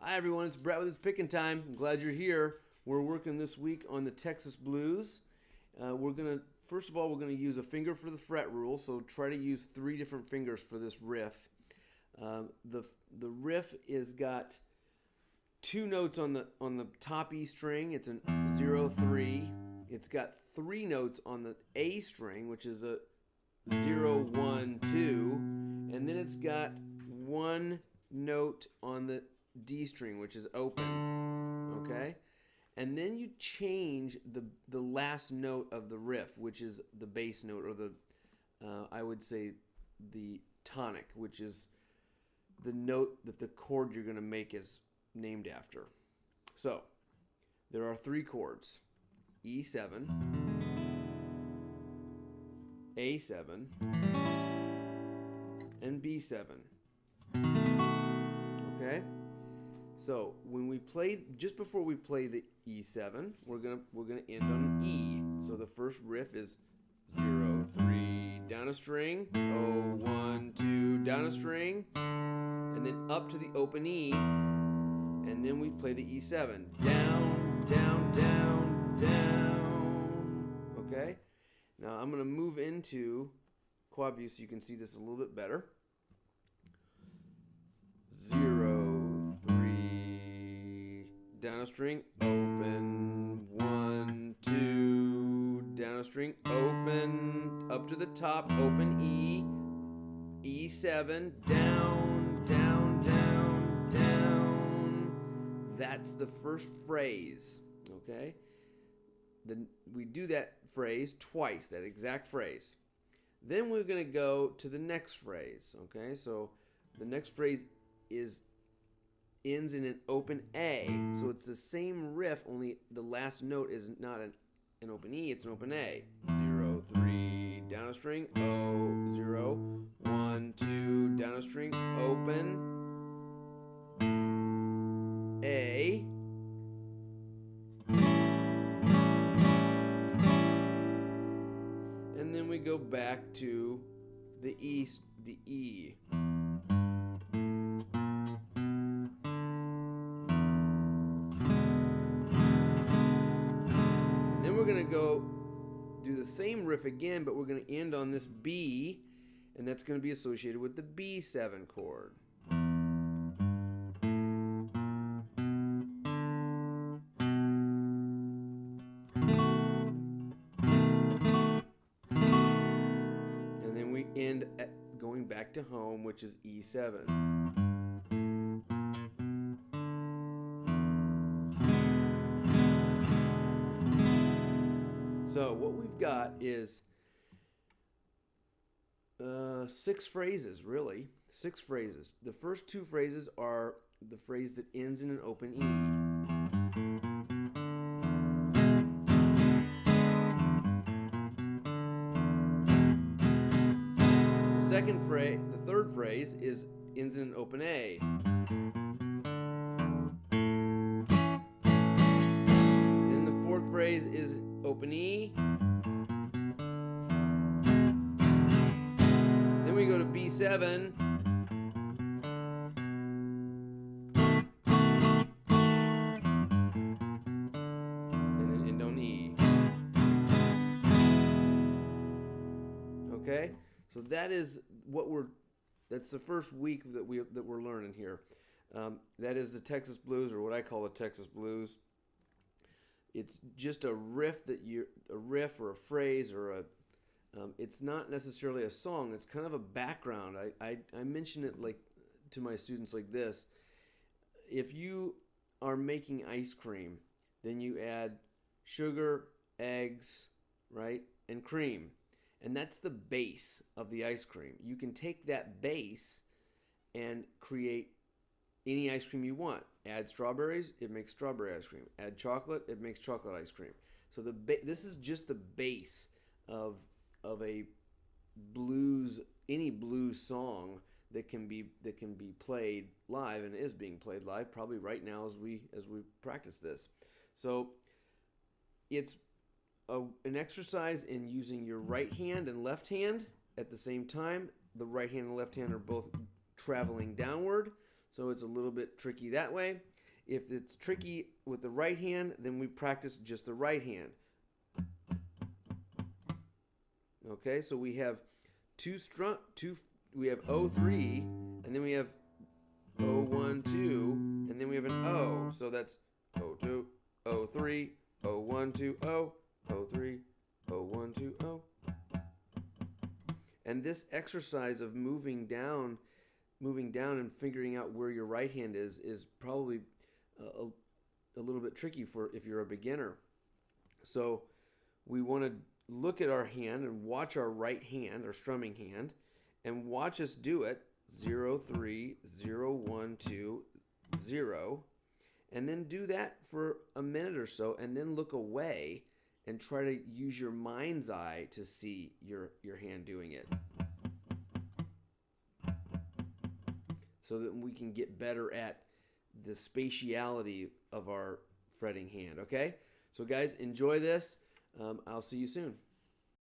Hi everyone, it's Brett with It's Picking Time. I'm glad you're here. We're working this week on the Texas Blues. First of all, we're gonna use a finger for the fret rule. So try to use 3 different fingers for this riff. The riff is got 2 notes on the top E string. It's an 0-3. It's got 3 notes on the A string, which is a 0-1-2, and then it's got 1 note on the D string, which is open, okay? And then you change the last note of the riff, which is the bass note, or I would say the tonic, which is the note that the chord you're going to make is named after. So there are 3 chords: E7, A7, and B7. Okay? So when we play, just before we play the E7, we're gonna end on E. So the first riff is 0-3 down a string, 0-1-2 down a string, and then up to the open E, and then we play the E7, down, down, down, down. Okay? Now I'm gonna move into quad view so you can see this a little bit better. 0-3 down a string, open, 1-2 down a string, open, up to the top, open E, E7, down, down, down, down. That's the first phrase, okay? Then we do that phrase twice, that exact phrase. Then we're going to go to the next phrase, okay? So the next phrase ends in an open A. So it's the same riff, only the last note is not an open E, it's an open A. 0-3 down a string, 0-1-2 down a string, open, A, and then we go back to the E. We're going to go do the same riff again, but we're going to end on this B, and that's going to be associated with the B7 chord. And then we end at going back to home, which is E7. So what we've got is 6 phrases, really. 6 phrases. The first 2 phrases are the phrase that ends in an open E. The third phrase ends in an open A. Then the fourth phrase is open E. Then we go to B7. And then end on E. Okay? So that's the first week that we're learning here. That is the Texas Blues, or what I call the Texas Blues. It's just a riff or a phrase, or it's not necessarily a song. It's kind of a background. I mention it like to my students like this. If you are making ice cream, then you add sugar, eggs, right, and cream. And that's the base of the ice cream. You can take that base and create any ice cream you want. Add strawberries, it makes strawberry ice cream. Add chocolate, it makes chocolate ice cream. So this is just the base of a blues, any blues song that can be played live, and is being played live probably right now as we practice this. So it's an exercise in using your right hand and left hand at the same time. The right hand and left hand are both traveling downward, so it's a little bit tricky that way. If it's tricky with the right hand, then we practice just the right hand. Okay, so we have we have O3, and then we have O1, 2, and then we have an O. So that's O2, O3, O1, 2, O, O3, O1, 2, O. And this exercise of moving down and figuring out where your right hand is probably a little bit tricky for if you're a beginner. So we want to look at our hand and watch our right hand, our strumming hand, and watch us do it 0, 3, 0, 1, 2, 0, and then do that for a minute or so, and then look away and try to use your mind's eye to see your hand doing it, so that we can get better at the spatiality of our fretting hand. Okay, so guys, enjoy this. I'll see you soon.